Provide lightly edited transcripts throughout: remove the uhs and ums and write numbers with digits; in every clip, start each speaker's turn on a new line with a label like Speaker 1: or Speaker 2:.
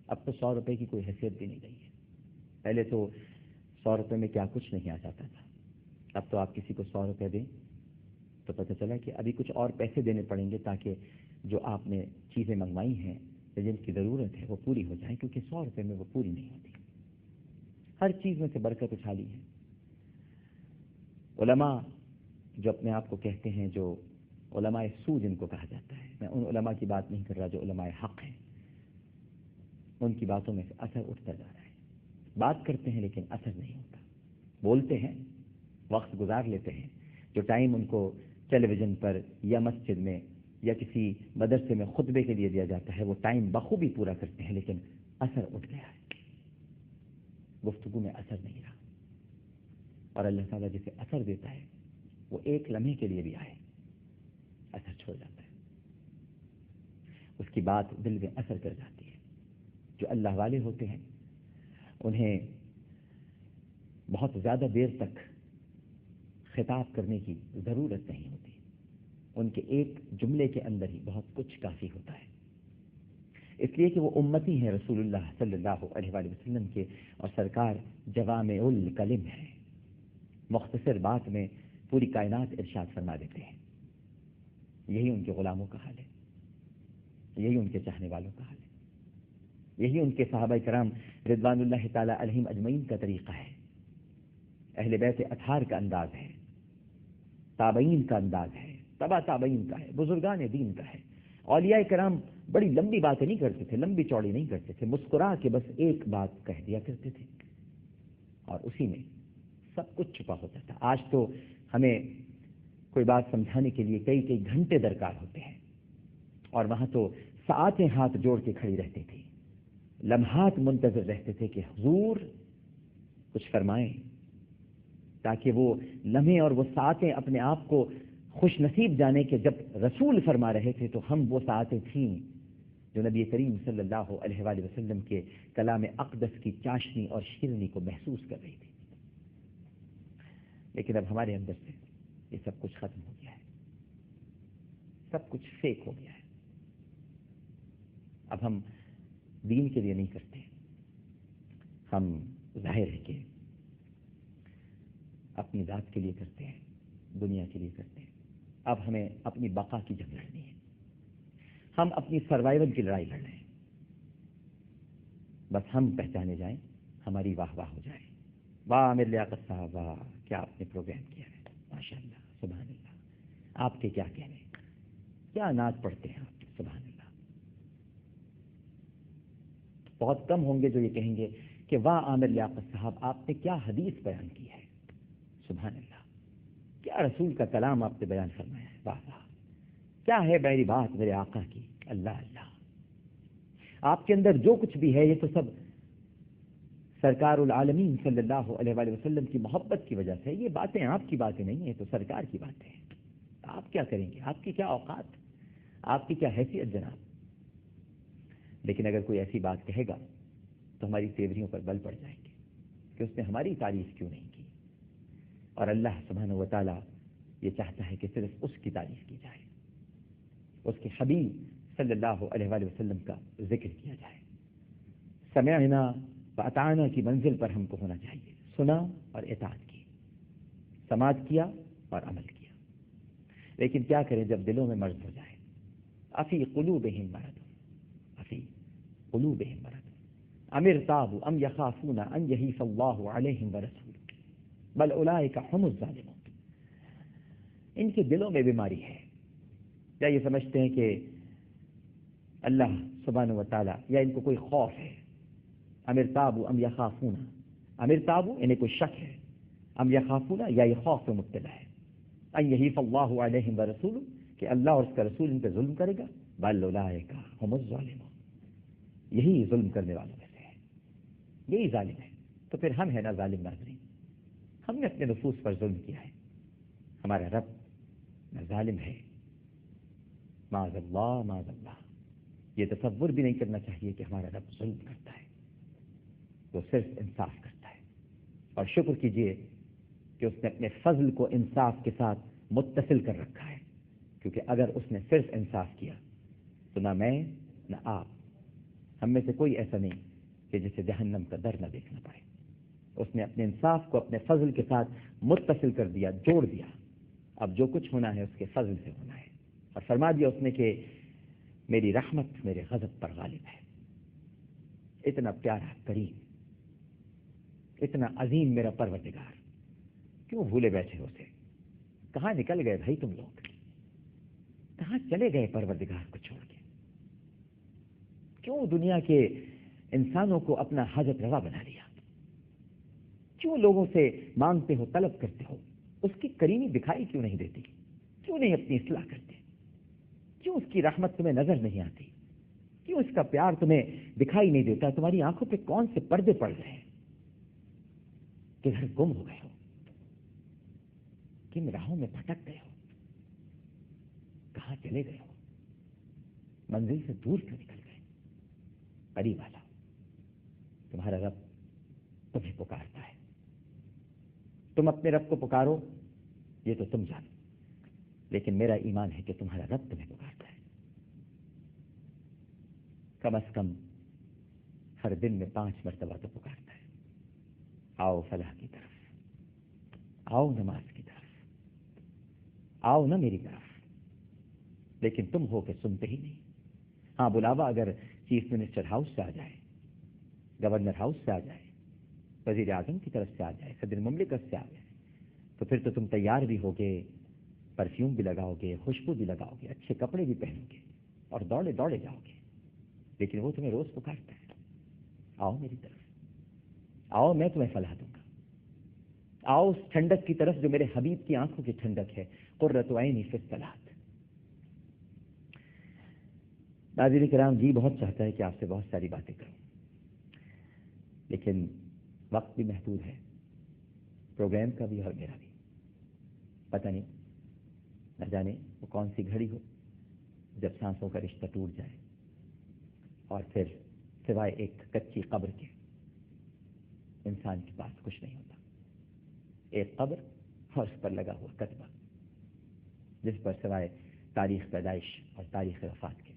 Speaker 1: اب تو 100 روپے کی کوئی حیثیت بھی نہیں رہی ہے. پہلے تو 100 روپے میں کیا کچھ نہیں آ جاتا تھا. اب تو آپ کسی کو 100 روپے دیں تو پتہ چلا کہ ابھی کچھ اور پیسے دینے پڑیں گے تاکہ جو آپ نے چیزیں منگوائی ہیں جن کی ضرورت ہے وہ پوری ہو جائیں، کیونکہ 100 روپے میں وہ پوری نہیں ہوتی. ہر چیز میں سے برکت اٹھا لی ہے. علماء جو اپنے آپ کو کہتے ہیں، جو علماء سو جن کو کہا جاتا ہے، میں ان علماء کی بات نہیں کر رہا جو علماء حق ہیں، ان کی باتوں میں سے اثر اٹھتا جا رہا ہے. بات کرتے ہیں لیکن اثر نہیں ہوتا. بولتے ہیں، وقت گزار لیتے ہیں، جو ٹائم ان کو ٹیلی ویژن پر یا مسجد میں یا کسی مدرسے میں خطبے کے لیے دیا جاتا ہے وہ ٹائم بخوبی پورا کرتے ہیں، لیکن اثر اٹھ گیا ہے. گفتگو میں اثر نہیں رہا. اور اللہ تعالیٰ جسے اثر دیتا ہے وہ ایک لمحے کے لیے بھی آئے اثر چھوڑ جاتا ہے. اس کی بات دل میں اثر کر جاتی ہے. جو اللہ والے ہوتے ہیں انہیں بہت زیادہ دیر تک خطاب کرنے کی ضرورت نہیں ہوتی. ان کے ایک جملے کے اندر ہی بہت کچھ کافی ہوتا ہے. اس لیے کہ وہ امتی ہیں رسول اللہ صلی اللہ علیہ وآلہ وسلم کے، اور سرکار جوامع الکلم ہے. مختصر بات میں پوری کائنات ارشاد فرما دیتے ہیں. یہی ان کے غلاموں کا حال ہے، یہی ان کے چاہنے والوں کا حال ہے، یہی ان کے صحابہ کرام رضوان اللہ تعالی علیہم اجمعین کا طریقہ ہے. اہل بیت اطہار کا انداز ہے، تابعین کا انداز ہے، تبع تابعین کا ہے، بزرگان دین کا ہے. اولیاء کرام بڑی لمبی باتیں نہیں کرتے تھے، لمبی چوڑی نہیں کرتے تھے، مسکرا کے بس ایک بات کہہ دیا کرتے تھے اور اسی میں سب کچھ چھپا ہوتا تھا. آج تو ہمیں کوئی بات سمجھانے کے لیے کئی کئی گھنٹے درکار ہوتے ہیں، اور وہاں تو ساعتیں ہاتھ جوڑ کے کھڑی رہتی تھی، لمحات منتظر رہتے تھے کہ حضور کچھ فرمائیں، تاکہ وہ لمحے اور وہ ساعتیں اپنے آپ کو خوش نصیب جانے کہ جب رسول فرما رہے تھے تو ہم وہ ساعتیں تھیں جو نبی کریم صلی اللہ علیہ وآلہ وسلم کے کلام اقدس کی چاشنی اور شیرنی کو محسوس کر رہی تھی. لیکن اب ہمارے اندر سے یہ سب کچھ ختم ہو گیا ہے، سب کچھ فیک ہو گیا ہے. اب ہم دین کے لیے نہیں کرتے، ہم ظاہر ہے کہ اپنی ذات کے لیے کرتے ہیں، دنیا کے لیے کرتے ہیں. اب ہمیں اپنی بقا کی جنگ لڑنی ہے، ہم اپنی سروائیول کی لڑائی لڑ رہے ہیں. بس ہم پہچانے جائیں، ہماری واہ واہ ہو جائے. واہ عامر لیاقت صاحب، واہ کیا آپ نے پروگرام کیا ہے، ماشاء اللہ، سبحان اللہ. آپ کے کیا کہنے، کیا نعت پڑھتے ہیں آپ، سبحان اللہ. بہت کم ہوں گے جو یہ کہیں گے کہ واہ عامر لیاقت صاحب آپ نے کیا حدیث بیان کی ہے، سبحان اللہ. کیا رسول کا کلام آپ نے بیان فرمایا ہے، واہ واہ. کیا ہے میری بات میرے آقا کی، اللہ اللہ. آپ کے اندر جو کچھ بھی ہے یہ تو سب سرکار العالمین صلی اللہ علیہ وآلہ وسلم کی محبت کی وجہ سے. یہ باتیں آپ کی باتیں نہیں ہیں، تو سرکار کی باتیں ہیں. آپ کیا کریں گے، آپ کی کیا اوقات، آپ کی کیا حیثیت جناب. لیکن اگر کوئی ایسی بات کہے گا تو ہماری تیوریوں پر بل پڑ جائیں گے کہ اس نے ہماری تعریف کیوں نہیں کی. اور اللہ سبحانہ و تعالیٰ یہ چاہتا ہے کہ صرف اس کی تعریف کی جائے، اس کے حبیب صلی اللہ علیہ وآلہ وسلم کا ذکر کیا جائے. سمعنا وأطعنا کی منزل پر ہم کو ہونا چاہیے. سنا اور اطاعت کی، سماعت کیا اور عمل کیا. لیکن کیا کریں جب دلوں میں مرض ہو جائے. افی قلوبہم مرض، افی قلوبہم مرض ام ارتابوا ام یخافون ان یحیف اللہ علیہم ورسولہ بل اولئک هم الظالمون. ان کے دلوں میں بیماری ہے، یا یہ سمجھتے ہیں کہ اللہ سبحانہ و تعالیٰ، یا ان کو کوئی خوف ہے. ام ارتابوا ام یخافون، ام ارتابوا انہیں کوئی شک ہے، ام یخافون یا یہ خوف میں مبتلا ہے، ان یحیف اللہ علیہم ورسولہ کہ اللہ اور اس کا رسول ان پہ ظلم کرے گا. بل اولئک هم الظالمون، یہی ظلم کرنے والوں میں سے ہے، یہی ظالم ہے. تو پھر ہم ہیں نا ظالم ناظرین، ہم نے اپنے نفوس پر ظلم کیا ہے. ہمارا رب نہ ظالم ہے، معاذ اللہ معاذ اللہ. یہ تصور بھی نہیں کرنا چاہیے کہ ہمارا رب ظلم کرتا ہے، وہ صرف انصاف کرتا ہے. اور شکر کیجئے کہ اس نے اپنے فضل کو انصاف کے ساتھ متصل کر رکھا ہے، کیونکہ اگر اس نے صرف انصاف کیا تو نہ میں نہ آپ ہم میں سے کوئی ایسا نہیں کہ جسے جہنم کا در نہ دیکھنا پڑے. اس نے اپنے انصاف کو اپنے فضل کے ساتھ متصل کر دیا، جوڑ دیا. اب جو کچھ ہونا ہے اس کے فضل سے ہونا ہے. اور فرما دیا اس نے کہ میری رحمت میرے غضب پر غالب ہے. اتنا پیارا کریم، اتنا عظیم میرا پروردگار، کیوں بھولے بیٹھے ہو اسے؟ کہاں نکل گئے بھائی تم لوگ؟ کہاں چلے گئے پروردگار کو چھوڑ کے؟ کیوں دنیا کے انسانوں کو اپنا حاجت روا بنا لیا؟ کیوں لوگوں سے مانگتے ہو، طلب کرتے ہو؟ اس کی کریمی دکھائی کیوں نہیں دیتی؟ کیوں نہیں اپنی اصلاح کرتے؟ کیوں اس کی رحمت تمہیں نظر نہیں آتی؟ کیوں اس کا پیار تمہیں دکھائی نہیں دیتا؟ تمہاری آنکھوں پہ کون سے پردے پڑ رہے ہیں؟ کدھر گم ہو گئے ہو؟ کن راہوں میں بھٹک گئے ہو؟ کہاں چلے گئے ہو؟ منزل سے دور کیوں نکل گئے؟ قریب والا تمہارا رب تمہیں پکارتا ہے. تم اپنے رب کو پکارو یہ تو تم جانو، لیکن میرا ایمان ہے کہ تمہارا رب تمہیں پکارتا ہے. کم از کم ہر دن میں 5 مرتبہ تو پکارتا ہے. آؤ فلاح کی طرف، آؤ نماز کی طرف، آؤ نا میری طرف. لیکن تم ہو کہ سنتے ہی نہیں. ہاں، بلاوا اگر چیف منسٹر ہاؤس سے آ جائے، گورنر ہاؤس سے آ جائے، وزیر اعظم کی طرف سے آ جائے، صدر مملکت سے آ جائے، تو پھر تو تم تیار بھی ہوگے، پرفیوم بھی لگاؤ گے، خوشبو بھی لگاؤ گے، اچھے کپڑے بھی پہنو گے اور دوڑے دوڑے جاؤ گے. لیکن وہ تمہیں روز پکارتا ہے، آؤ میری طرف، آؤ میں تمہیں فلاح دوں گا. آؤ اس ٹھنڈک کی طرف جو میرے حبیب کی آنکھوں کی ٹھنڈک ہے. قرۃ عینی فی الصلاۃ. ناظرین کرام، جی بہت چاہتا ہے کہ آپ سے بہت ساری باتیں کروں، لیکن وقت بھی محدود ہے، پروگرام کا بھی اور میرا بھی. پتہ نہیں، نہ جانے وہ کون سی گھڑی ہو جب سانسوں کا رشتہ ٹوٹ جائے اور پھر سوائے ایک کچی قبر کے انسان کے پاس کچھ نہیں ہوتا. ایک قبر اور اس پر لگا ہوا کتبہ جس پر سوائے تاریخ پیدائش اور تاریخ وفات کے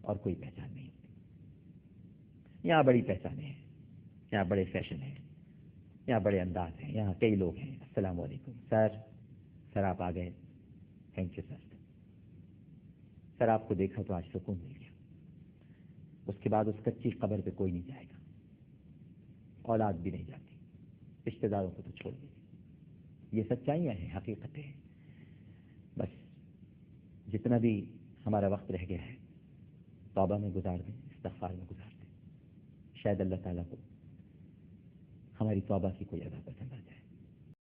Speaker 1: اور کوئی پہچان نہیں ہوتی. یہاں بڑی پہچانیں ہیں، یہاں بڑے فیشن ہیں، یہاں بڑے انداز ہیں، یہاں کئی لوگ ہیں. السلام علیکم سر آپ آ گئے، تھینک یو سر آپ کو دیکھا تو آج سکون مل گیا. اس کے بعد اس کچی قبر پہ کوئی نہیں جائے گا، اولاد بھی نہیں جاتی، رشتے داروں کو تو چھوڑ دیجیے. یہ سچائیاں ہیں، حقیقتیں ہیں. بس جتنا بھی ہمارا وقت رہ گیا ہے توبہ میں گزار دیں، استغفار میں گزار دیں. شاید اللہ تعالیٰ کو ہماری توبہ کی کوئی ادا پسند آ جائے.